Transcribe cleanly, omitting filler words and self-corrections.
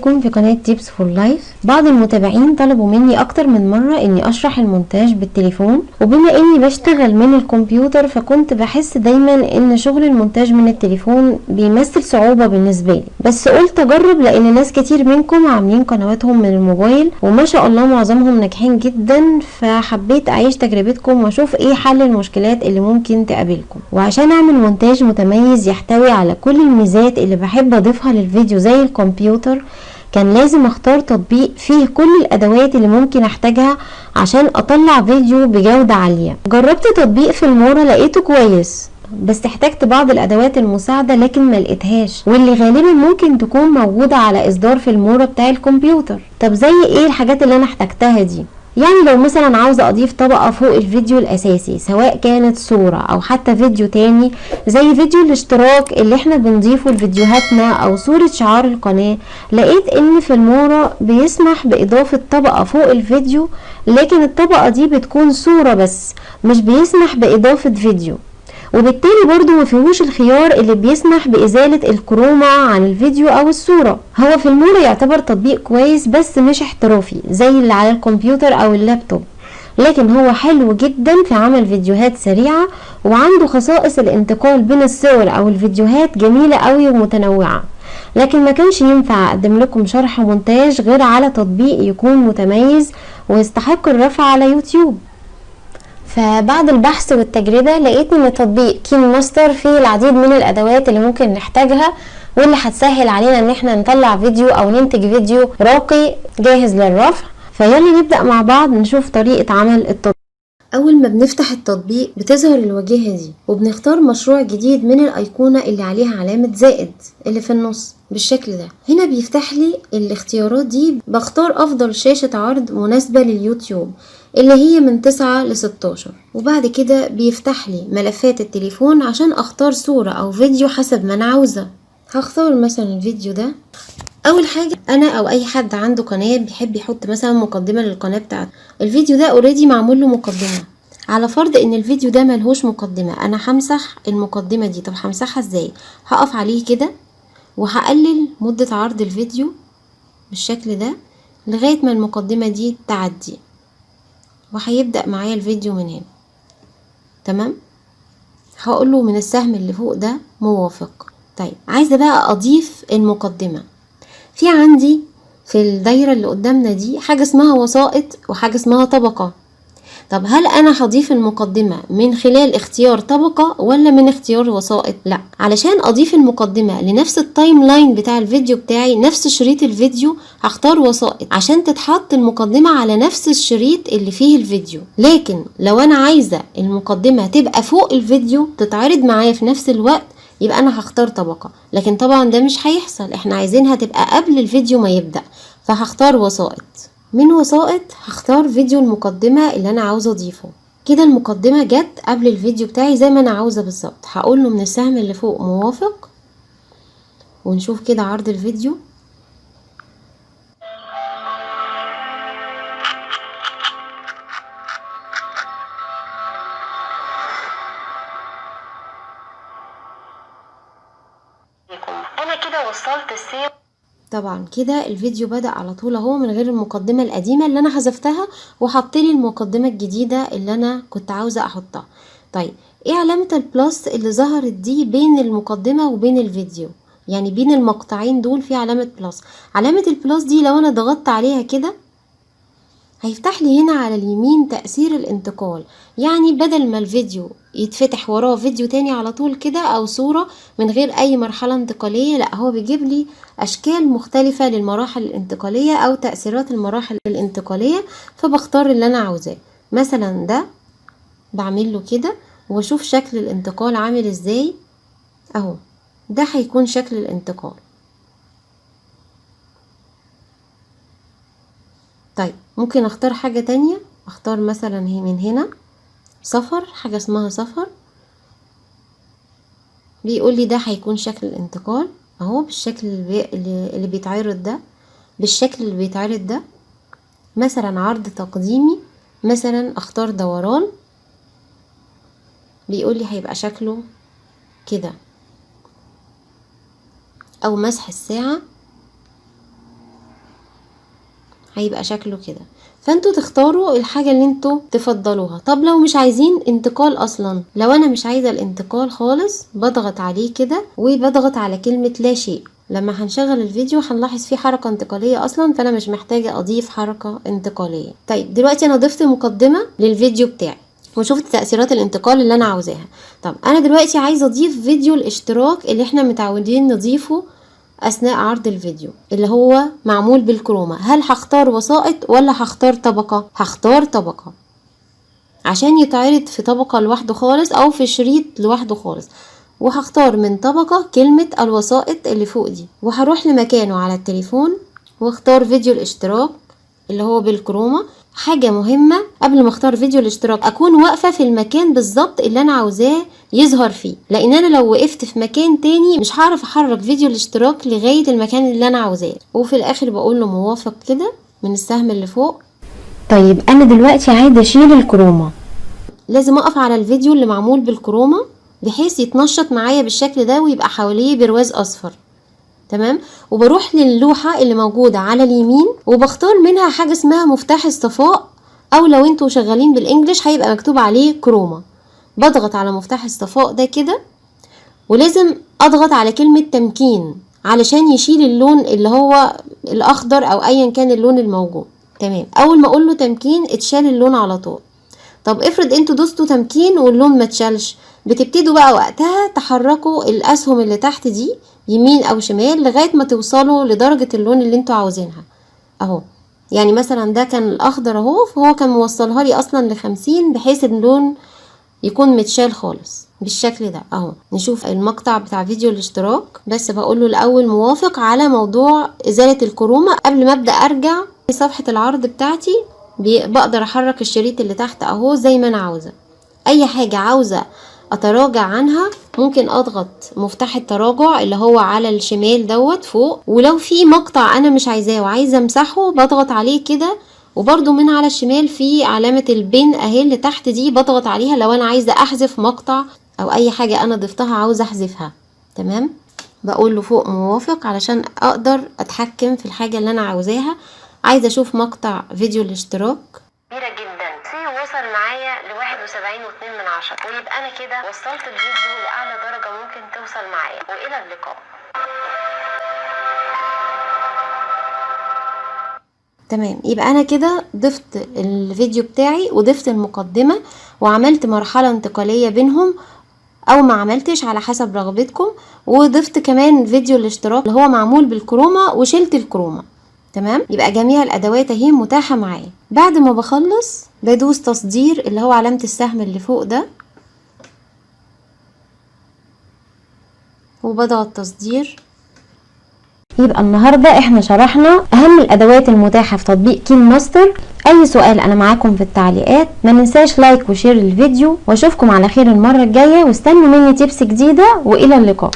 بيكم في قناة تيبس فور لايف. بعض المتابعين طلبوا مني اكتر من مرة اني اشرح المونتاج بالتليفون، وبما اني بشتغل من الكمبيوتر فكنت بحس دايما ان شغل المونتاج من التليفون بيمثل صعوبة بالنسبة لي، بس قلت اجرب لان ناس كتير منكم عاملين قنواتهم من الموبايل وما شاء الله معظمهم ناجحين جدا، فحبيت اعيش تجربتكم واشوف ايه حل المشكلات اللي ممكن تقابلكم. وعشان اعمل مونتاج متميز يحتوي على كل الميزات اللي بحب اضيفها للفيديو زي الكمبيوتر، كان لازم اختار تطبيق فيه كل الادوات اللي ممكن احتاجها عشان اطلع فيديو بجودة عالية. جربت تطبيق فيلمورا لقيته كويس، بس احتجت بعض الادوات المساعدة لكن ما لقيتهاش، واللي غالبا ممكن تكون موجودة على اصدار فيلمورا بتاع الكمبيوتر. طب زي ايه الحاجات اللي انا احتجتها دي؟ يعني لو مثلا عاوزة اضيف طبقة فوق الفيديو الاساسي، سواء كانت صورة او حتى فيديو تاني زي فيديو الاشتراك اللي احنا بنضيفه لفيديوهاتنا او صورة شعار القناة، لقيت ان فيلمورا بيسمح باضافة طبقة فوق الفيديو، لكن الطبقة دي بتكون صورة بس، مش بيسمح باضافة فيديو، وبالتالي برضو ما فيهوش الخيار اللي بيسمح بإزالة الكروما عن الفيديو أو الصورة. هو فيلمورا يعتبر تطبيق كويس بس مش احترافي زي اللي على الكمبيوتر أو اللابتوب، لكن هو حلو جدا في عمل فيديوهات سريعة، وعنده خصائص الانتقال بين الصور أو الفيديوهات جميلة قوي ومتنوعة. لكن ما كانش ينفع أقدم لكم شرح مونتاج غير على تطبيق يكون متميز ويستحق الرفع على يوتيوب. فبعد البحث والتجربة لقيت ان تطبيق كين ماستر فيه العديد من الادوات اللي ممكن نحتاجها، واللي هتسهل علينا ان احنا نطلع فيديو او ننتج فيديو راقي جاهز للرفع. فيلا نبدأ مع بعض نشوف طريقة عمل التطبيق. اول ما بنفتح التطبيق بتظهر الواجهة دي، وبنختار مشروع جديد من الايقونة اللي عليها علامة زائد اللي في النص بالشكل ده. هنا بيفتح لي الاختيارات دي، بختار افضل شاشة عرض مناسبة لليوتيوب اللي هي من 9 ل 16، وبعد كده بيفتح لي ملفات التليفون عشان اختار صورة او فيديو حسب ما انا عاوزة. هختار مثلا الفيديو ده. اول حاجة انا او اي حد عنده قناة بيحب يحط مثلا مقدمة للقناة بتاعته، الفيديو ده اوريدي معمول له مقدمة. على فرض ان الفيديو ده ملهوش مقدمة، انا همسح المقدمة دي. طب همسحها ازاي؟ هقف عليه كده وهقلل مدة عرض الفيديو بالشكل ده لغاية ما المقدمة دي تعدي، وهيبدأ معايا الفيديو من هنا. تمام، هقوله من السهم اللي فوق ده موافق. طيب عايزة بقى اضيف المقدمة. في عندي في الدايرة اللي قدامنا دي حاجة اسمها وسائط وحاجة اسمها طبقة. طب هل انا هضيف المقدمة من خلال اختيار طبقة ولا من اختيار وسائط؟ لا، علشان اضيف المقدمة لنفس التايم لاين بتاع الفيديو بتاعي، نفس شريط الفيديو، هختار وسائط عشان تتحط المقدمة على نفس الشريط اللي فيه الفيديو. لكن لو انا عايزة المقدمة تبقى فوق الفيديو تتعرض معايا في نفس الوقت، يبقى انا هختار طبقة. لكن طبعا ده مش هيحصل، احنا عايزينها تبقى قبل الفيديو ما يبدأ، فهختار وسائط. من وسائط هختار فيديو المقدمة اللي انا عاوزة اضيفه. كده المقدمة جت قبل الفيديو بتاعي زي ما انا عاوزة بالظبط. هقوله من السهم اللي فوق موافق، ونشوف كده عرض الفيديو. انا كده وصلت السير. طبعا كده الفيديو بدأ على طول اهو من غير المقدمة القديمة اللي انا حذفتها، وحطلي المقدمة الجديدة اللي انا كنت عاوزة احطها. طيب ايه علامة البلس اللي ظهرت دي بين المقدمة وبين الفيديو؟ يعني بين المقطعين دول في علامة بلس. علامة البلس دي لو انا ضغطت عليها كده هيفتح لي هنا على اليمين تأثير الانتقال، يعني بدل ما الفيديو يتفتح وراه فيديو تاني على طول كده او صورة من غير اي مرحلة انتقالية، لا هو بيجيب لي اشكال مختلفة للمراحل الانتقالية او تأثيرات المراحل الانتقالية. فبختار اللي انا عاوزاه، مثلا ده بعمل له كده واشوف شكل الانتقال عامل ازاي اهو. ده هيكون شكل الانتقال. طيب ممكن اختار حاجة تانية، اختار مثلا من هنا سفر، حاجة اسمها سفر. بيقول لي ده هيكون شكل الانتقال اهو بالشكل اللي بيتعرض ده، بالشكل اللي بيتعرض ده. مثلا عرض تقديمي، مثلا اختار دوران، بيقول لي هيبقى شكله كده. او مسح الساعة، هيبقى شكله كده. فانتوا تختاروا الحاجة اللي انتوا تفضلوها. طب لو مش عايزين انتقال اصلا، لو انا مش عايزة الانتقال خالص، بضغط عليه كده وبضغط على كلمة لا شيء. لما هنشغل الفيديو هنلاحظ فيه حركة انتقالية اصلا، فانا مش محتاجة اضيف حركة انتقالية. طيب دلوقتي انا ضفت مقدمة للفيديو بتاعي وشفت تأثيرات الانتقال اللي انا عاوزاها. طب انا دلوقتي عايزة اضيف فيديو الاشتراك اللي احنا متعودين نضيفه اثناء عرض الفيديو اللي هو معمول بالكروما. هل هختار وسائط ولا هختار طبقة؟ هختار طبقة عشان يتعرض في طبقة لوحده خالص او في شريط لوحده خالص، وهختار من طبقة كلمة الوسائط اللي فوق دي، وهروح لمكانه على التليفون واختار فيديو الاشتراك اللي هو بالكروما. حاجة مهمة قبل ما اختار فيديو الاشتراك، اكون واقفة في المكان بالظبط اللي انا عاوزاه يظهر فيه، لان انا لو وقفت في مكان تاني مش هعرف احرك فيديو الاشتراك لغاية المكان اللي انا عاوزاه. وفي الاخر بقول له موافق كده من السهم اللي فوق. طيب انا دلوقتي عايزة اشيل الكروما، لازم اقف على الفيديو اللي معمول بالكروما بحيث يتنشط معايا بالشكل ده ويبقى حواليه برواز اصفر. تمام. وبروح للوحة اللي موجودة على اليمين وبختار منها حاجة اسمها مفتاح الصفاء، او لو انتوا شغالين بالانجليش هيبقى مكتوب عليه كروما. بضغط على مفتاح الصفاء ده كده، ولازم اضغط على كلمة تمكين علشان يشيل اللون اللي هو الاخضر او ايا كان اللون الموجود. تمام. اول ما اقول له تمكين اتشال اللون على طول. طب افرض انتوا دوستوا تمكين واللون ما اتشالش، بتبتدوا بقى وقتها تحركوا الاسهم اللي تحت دي يمين او شمال لغاية ما توصلوا لدرجة اللون اللي انتوا عاوزينها. اهو يعني مثلا ده كان الاخضر اهو، فهو كان موصلها لي اصلا ل50 بحيث اللون يكون متشال خالص بالشكل ده اهو. نشوف المقطع بتاع فيديو الاشتراك، بس بقوله الاول موافق على موضوع ازالة الكروما قبل ما ابدأ ارجع لصفحة العرض بتاعتي. بقدر احرك الشريط اللي تحت اهو زي ما انا عاوزة. اي حاجة عاوزة اتراجع عنها ممكن اضغط مفتاح التراجع اللي هو على الشمال دوت فوق، ولو في مقطع انا مش عايزاه وعايزة امسحه بضغط عليه كده، وبرضو من على الشمال في علامة البين اهي اللي تحت دي بضغط عليها لو انا عايزة احذف مقطع او اي حاجة انا ضفتها عاوزة احذفها. تمام. بقول له فوق موافق علشان اقدر اتحكم في الحاجة اللي انا عاوزاها. عايزة اشوف مقطع فيديو الاشتراك كبيرة جدا، وصل معايا ل71.2، ويبقى انا كده وصلت الفيديو لاعلى درجة ممكن توصل معايا. والى اللقاء. تمام. يبقى انا كده ضفت الفيديو بتاعي وضفت المقدمة وعملت مرحلة انتقالية بينهم او ما عملتش على حسب رغبتكم، وضفت كمان فيديو الاشتراك اللي هو معمول بالكروما وشلت الكروما. تمام. يبقى جميع الادوات اهي متاحة معايا. بعد ما بخلص بدوس تصدير اللي هو علامة السهم اللي فوق ده وبضغط تصدير. يبقى النهاردة احنا شرحنا اهم الادوات المتاحة في تطبيق كين ماستر. اي سؤال انا معاكم في التعليقات. ما ننساش لايك وشير الفيديو، واشوفكم على خير المرة الجاية، واستنوا مني تيبس جديدة، والى اللقاء.